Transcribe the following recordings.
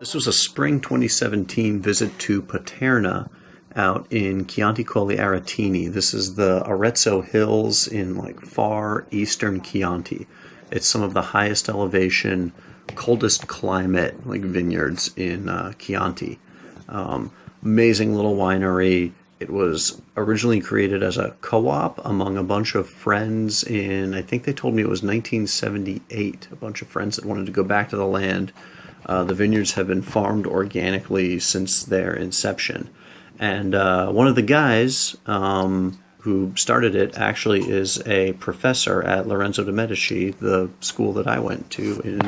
This was a spring 2017 visit to Paterna out in Chianti Colli Aretini. This is the Arezzo hills in like far eastern Chianti. It's some of the highest elevation, coldest climate like vineyards in Chianti. Amazing little winery. It was originally created as a co-op among a bunch of friends in, I think they told me it was 1978. A bunch of friends that wanted to go back to the land. The vineyards have been farmed organically since their inception. And one of the guys who started it actually is a professor at Lorenzo de Medici, the school that I went to in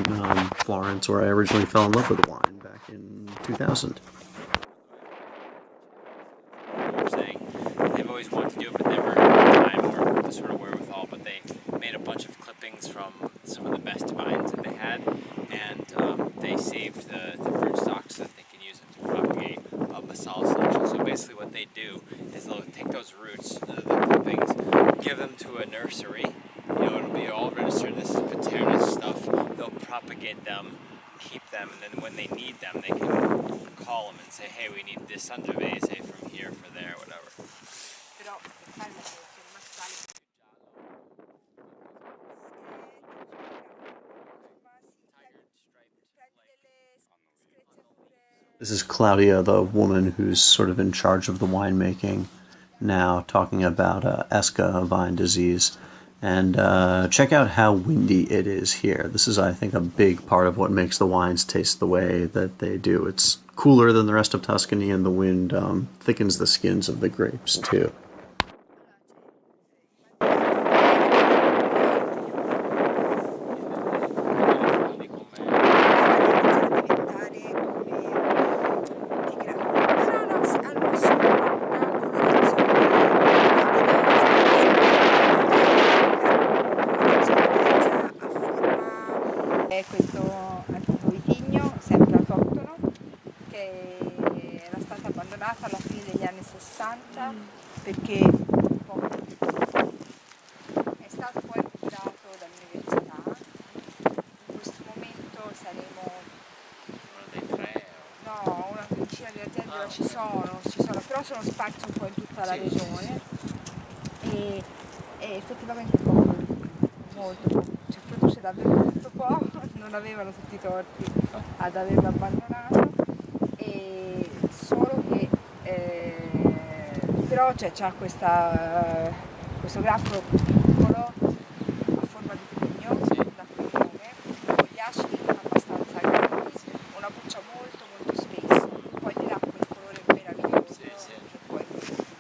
Florence, where I originally fell in love with wine back in 2000. You're saying they've always wanted to do it, but never had time or the sort of wherewithal. But they made a bunch of clippings from some of the best vines that they had, and they saved the rootstock so that they can use it to propagate basal selection. So basically what they do is they'll take those roots, the clippings, give them to a nursery. You know, it'll be all registered. This is Paterna stuff. They'll propagate them, keep them, and then when they need them, they can call them and say, hey, we need this Sangiovese from here for there, whatever. This is Claudia, the woman who's sort of in charge of the winemaking now, talking about Esca vine disease. And check out how windy it is here. This is, I think, a big part of what makes the wines taste the way that they do. It's cooler than the rest of Tuscany, and the wind thickens the skins of the grapes, too. Questo antico vitigno, sempre autoctono, che era stato abbandonato alla fine degli anni 60 perché è stato poi recuperato dall'università. In questo momento saremo Uno dei tre. no, una quindicina di aziende ci sono, però sono sparsi un po' in tutta la regione e effettivamente molto poco, cioè produce davvero molto poco, non avevano tutti i torti ad averlo abbandonato, e solo che però c'ha questo grappolo piccolo a forma di pugno, da quel nome, con gli acidi abbastanza grandi, una buccia molto molto spessa, poi di là quel colore meraviglioso.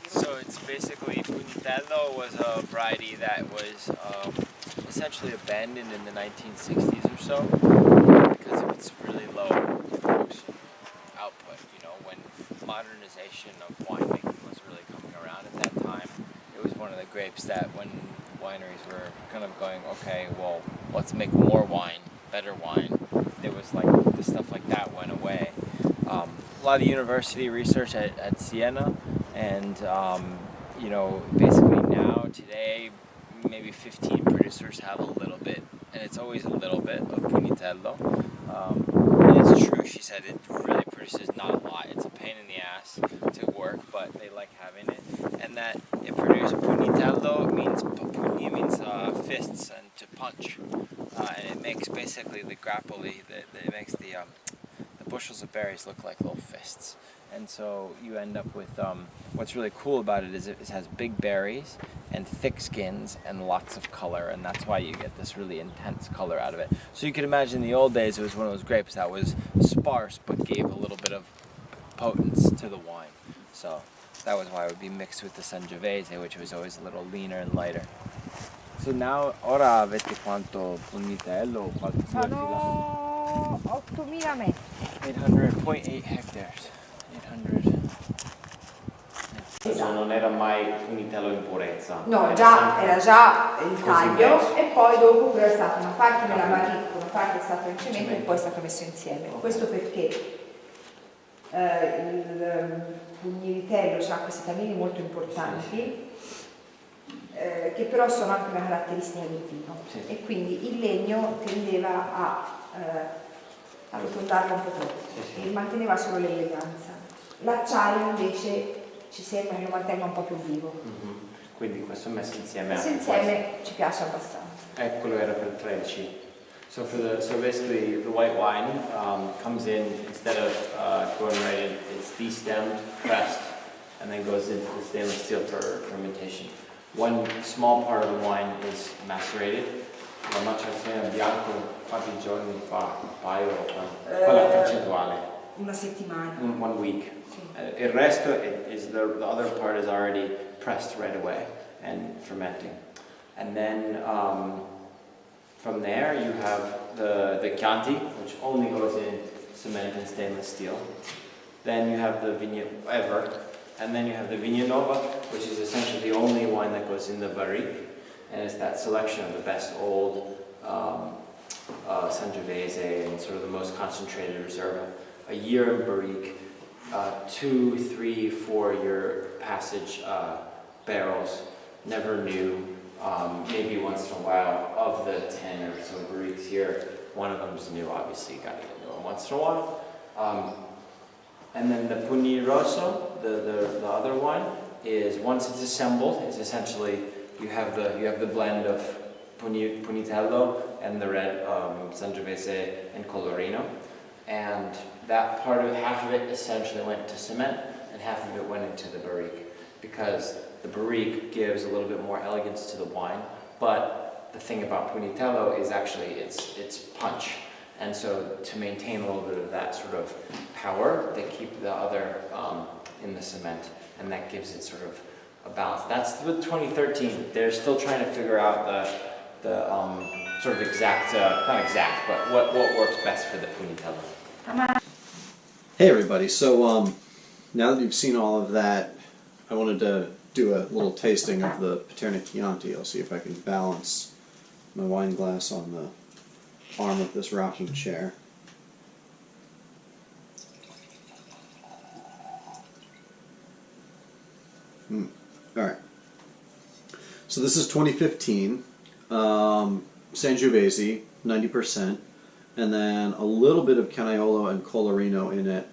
So it's basically Pugnitello was a variety that was essentially abandoned in the 1960s or so because of its really low production output. You know, when modernization of winemaking was really coming around at that time, it was one of the grapes that when wineries were kind of going, okay, well, let's make more wine, better wine, there was like the stuff like that went away. A lot of university research at Siena, and you know, basically now today maybe 15 producers have a little bit, and it's always a little bit of Pugnitello. And it's true, she said it really produces not a lot. It's a pain in the ass to work, but they like having it. And that it produces Pugnitello means pugni means fists and to punch, and it makes basically the grappoli that makes the bushels of berries look like little fists. And so you end up with, what's really cool about it is it has big berries and thick skins and lots of color, and that's why you get this really intense color out of it. So you could imagine in the old days it was one of those grapes that was sparse but gave a little bit of potence to the wine. So that was why it would be mixed with the Sangiovese, which was always a little leaner and lighter. So now, ora avete quanto Pugnitello? Sono 8.000 metri. 800.8 hectares. 800. Non era mai Pugnitello in purezza. No, era già il taglio, e poi dopo però è stata una parte nella barrica, una parte è stata in cemento e poi è stato messo insieme. Questo perché il pugnivitello ha questi tannini molto importanti, che però sono anche una caratteristica del vino, e quindi il legno tendeva a arrotondarla un po' troppo Sì. e manteneva solo l'eleganza. L'acciaio invece ci sembra che lo mantenga un po' più vivo. Quindi questo messo insieme Messo insieme ci piace abbastanza. Quello era per 13. So basically the white wine comes in, instead of going right in, it's destemmed, pressed, and then goes into the stainless steel for fermentation. One small part of the wine is macerated. La macerazione bianco quanti giorni fa? Un paio? Qual è la percentuale? Una settimana. 1 week. Sì. Il resto is the other part is already pressed right away and fermenting. And then from there you have the Chianti, which only goes in cement and stainless steel. Then you have the and then you have the Vigna Nova, which is essentially the only wine that goes in the barrique, and it's that selection of the best old Sangiovese and sort of the most concentrated reserve. A year in barrique, 2, 3, 4-year passage barrels, never new. Maybe once in a while, of the 10 or so barriques here, one of them's new, obviously, you gotta get new one once in a while. And then the Pugni Rosso, the other one, is once it's assembled, it's essentially, you have the blend of Pugnitello and the red Sangiovese and Colorino. And that part of half of it essentially went to cement and half of it went into the barrique, because the barrique gives a little bit more elegance to the wine, but the thing about Pugnitello is actually its punch. And so to maintain a little bit of that sort of power, they keep the other in the cement, and that gives it sort of a balance. That's with 2013. They're still trying to figure out the sort of exact, not exact, but what works best for the Pugnitello. Hey everybody, so now that you've seen all of that, I wanted to do a little tasting of the Paterna Chianti. I'll see if I can balance my wine glass on the arm of this rocking chair. Alright. So this is 2015. Sangiovese, 90%. And then a little bit of Canaiolo and Colorino in it.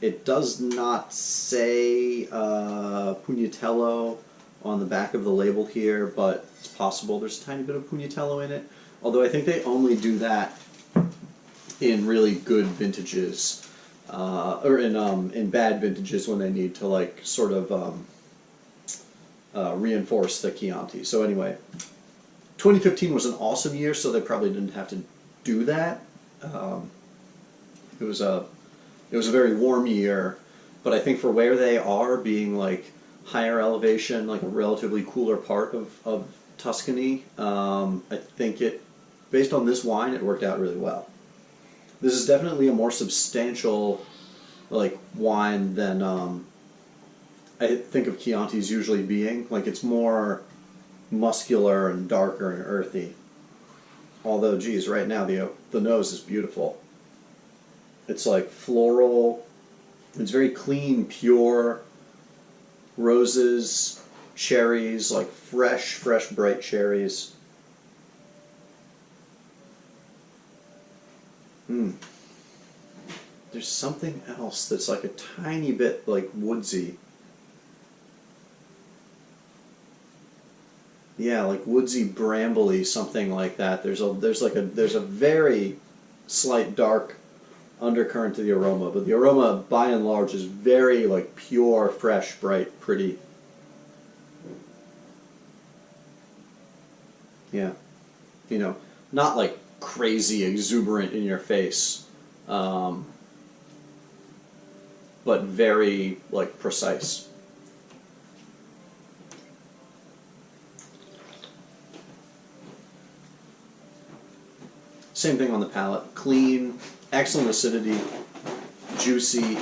It does not say Pugnitello on the back of the label here, but it's possible there's a tiny bit of Pugnitello in it. Although I think they only do that in really good vintages, or in bad vintages when they need to like sort of reinforce the Chianti. So anyway, 2015 was an awesome year, so they probably didn't have to do that. It was a very warm year, but I think for where they are, being like higher elevation, like a relatively cooler part of Tuscany, I think based on this wine, it worked out really well. This is definitely a more substantial like wine than I think of Chiantis usually being. Like it's more muscular and darker and earthy. Although, geez, right now the nose is beautiful. It's like floral. It's very clean, pure. Roses, cherries, like fresh, bright cherries. There's something else that's like a tiny bit like woodsy. Yeah, like woodsy, brambly, something like that. There's a very slight dark undercurrent to the aroma, but the aroma by and large is very like pure, fresh, bright, pretty. Yeah, you know, not like crazy exuberant in your face, but very like precise. Same thing on the palate. Clean, excellent acidity, juicy.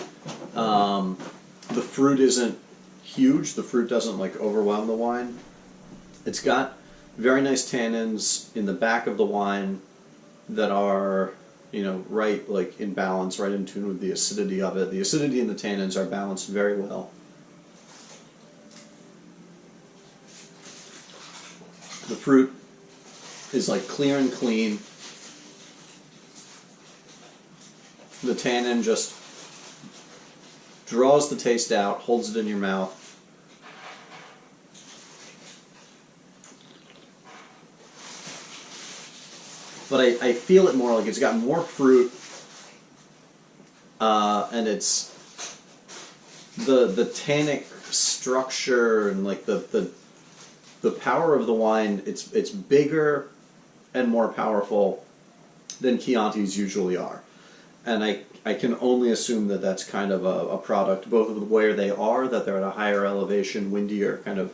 The fruit isn't huge. The fruit doesn't like overwhelm the wine. It's got very nice tannins in the back of the wine that are, you know, right like in balance, right in tune with the acidity of it. The acidity and the tannins are balanced very well. The fruit is like clear and clean. The tannin just draws the taste out, holds it in your mouth. But I feel it more like it's got more fruit, and it's the tannic structure and like the power of the wine. It's bigger and more powerful than Chiantis usually are, and I can only assume that that's kind of a product both of where they are, that they're at a higher elevation, windier, kind of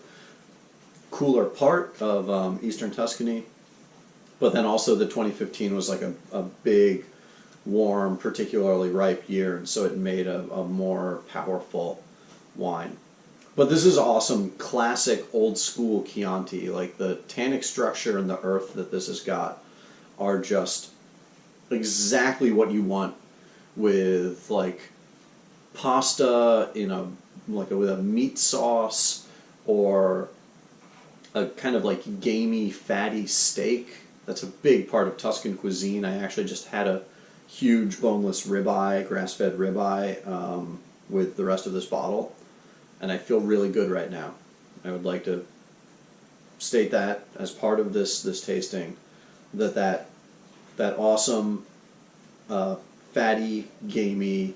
cooler part of eastern Tuscany. But then also the 2015 was like a big, warm, particularly ripe year, and so it made a more powerful wine. But this is awesome, classic, old school Chianti. Like the tannic structure and the earth that this has got are just exactly what you want with like pasta in a with a meat sauce, or a kind of like gamey, fatty steak. That's a big part of Tuscan cuisine. I actually just had a huge boneless ribeye, grass-fed ribeye, with the rest of this bottle, and I feel really good right now. I would like to state that as part of this tasting, that awesome, fatty, gamey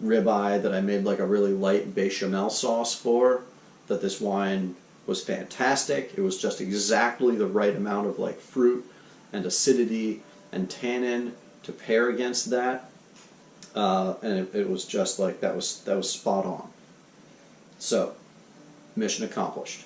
ribeye that I made like a really light bechamel sauce for, that this wine was fantastic. It was just exactly the right amount of like fruit and acidity and tannin to pair against that, and it was just like that was spot on. So, mission accomplished.